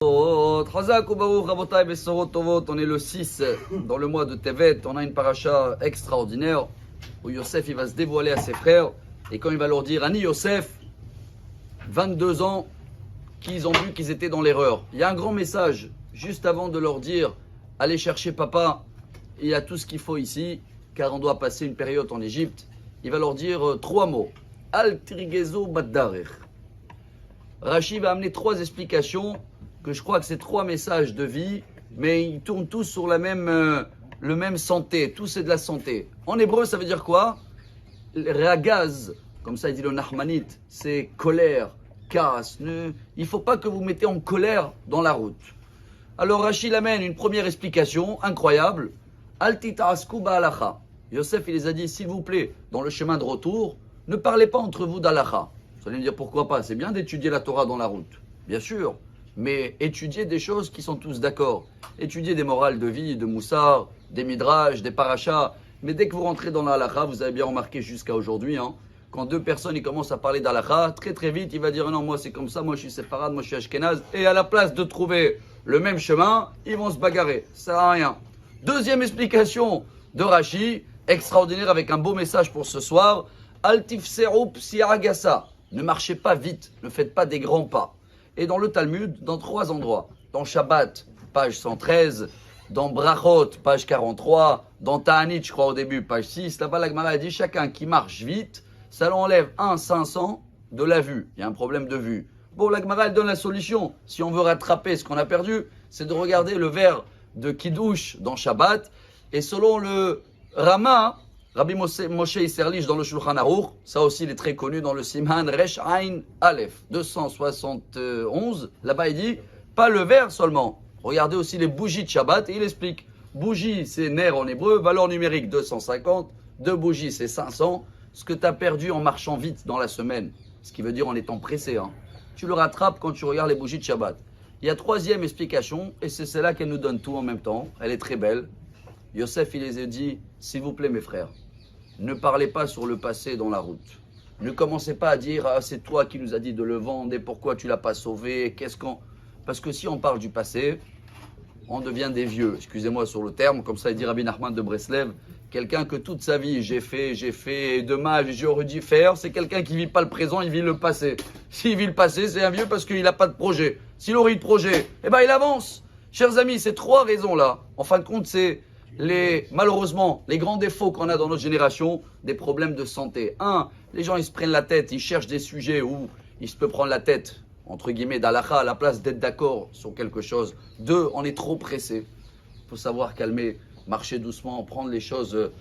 Chazak ou Baruch Rabotai Besorot Tovot, on est le 6 dans le mois de Tevet, on a une paracha extraordinaire où Yosef il va se dévoiler à ses frères et quand il va leur dire Ani Yosef, 22 ans, qu'ils ont vu qu'ils étaient dans l'erreur. Il y a un grand message juste avant de leur dire allez chercher papa, il y a tout ce qu'il faut ici car on doit passer une période en Égypte. Il va leur dire trois mots Al Trigezo Baddarer. Rashi va amener trois explications que je crois que c'est trois messages de vie, mais ils tournent tous sur le même santé, tous c'est de la santé. En hébreu, ça veut dire quoi? Ragaz, comme ça il dit le Nahmanite, c'est colère, casse. Il ne faut pas que vous mettez en colère dans la route. Alors Rachid amène une première explication incroyable. Altita'asku ba'alacha. Yosef il les a dit, s'il vous plaît, dans le chemin de retour, ne parlez pas entre vous d'alacha. Vous allez me dire pourquoi pas, c'est bien d'étudier la Torah dans la route, bien sûr. Mais étudier des choses qui sont tous d'accord. Étudier des morales de vie, de moussard, des midrash, des parachas. Mais dès que vous rentrez dans la halakha, vous avez bien remarqué jusqu'à aujourd'hui, quand deux personnes ils commencent à parler d'halakha, très très vite, il va dire non, moi c'est comme ça, moi je suis séfarade, moi je suis ashkénaze. Et à la place de trouver le même chemin, ils vont se bagarrer. Ça sert à rien. Deuxième explication de Rashi, extraordinaire avec un beau message pour ce soir. Altifseru psiagasa. Ne marchez pas vite, ne faites pas des grands pas. Et dans le Talmud, dans trois endroits. Dans Shabbat, page 113. Dans Brachot, page 43. Dans Ta'anit, je crois au début, page 6. Là-bas, la Gemara a dit chacun qui marche vite, ça l'enlève 500 de la vue. Il y a un problème de vue. Bon, la Gemara, elle donne la solution. Si on veut rattraper ce qu'on a perdu, c'est de regarder le vers de Kiddush dans Shabbat. Et selon le Rama, Rabbi Moshe Isserlich dans le Shulchan Aruch, ça aussi il est très connu dans le Siman Resh Ain Aleph 271, là-bas il dit, pas le verre seulement, regardez aussi les bougies de Shabbat et il explique, bougie c'est ner en hébreu, valeur numérique 250, deux bougies c'est 500, ce que tu as perdu en marchant vite dans la semaine, ce qui veut dire en étant pressé, tu le rattrapes quand tu regardes les bougies de Shabbat. Il y a troisième explication et c'est celle-là qu'elle nous donne tout en même temps, elle est très belle. Yosef, il les a dit, s'il vous plaît mes frères, ne parlez pas sur le passé dans la route. Ne commencez pas à dire, ah, c'est toi qui nous as dit de le vendre et pourquoi tu ne l'as pas sauvé, Parce que si on parle du passé, on devient des vieux. Excusez-moi sur le terme, comme ça il dit Rabbi Nachman de Breslev, quelqu'un que toute sa vie, j'ai fait, et demain j'aurais dû faire, c'est quelqu'un qui ne vit pas le présent, il vit le passé. S'il vit le passé, c'est un vieux parce qu'il n'a pas de projet. S'il aurait eu de projet, il avance. Chers amis, ces trois raisons-là, en fin de compte, c'est malheureusement, les grands défauts qu'on a dans notre génération, des problèmes de santé. Un, les gens ils se prennent la tête, ils cherchent des sujets où ils se peuvent prendre la tête, entre guillemets, d'halakha à la place d'être d'accord sur quelque chose. Deux, on est trop pressé. Il faut savoir calmer, marcher doucement, prendre les choses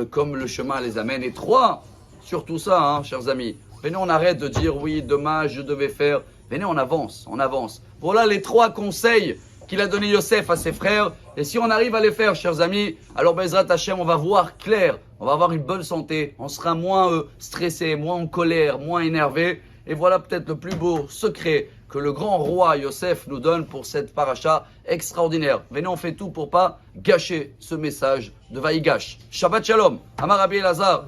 comme le chemin les amène. Et trois, surtout ça, chers amis, venez on arrête de dire oui, demain je devais faire. Venez on avance, on avance. Voilà les trois conseils qu'il a donné Yosef à ses frères. Et si on arrive à les faire, chers amis, alors Bezrat Hashem, on va voir clair, on va avoir une bonne santé, on sera moins stressé, moins en colère, moins énervé. Et voilà peut-être le plus beau secret que le grand roi Yosef nous donne pour cette paracha extraordinaire. Venez, on fait tout pour pas gâcher ce message de Vaïgash. Shabbat Shalom. Amar Rabbi Elazar.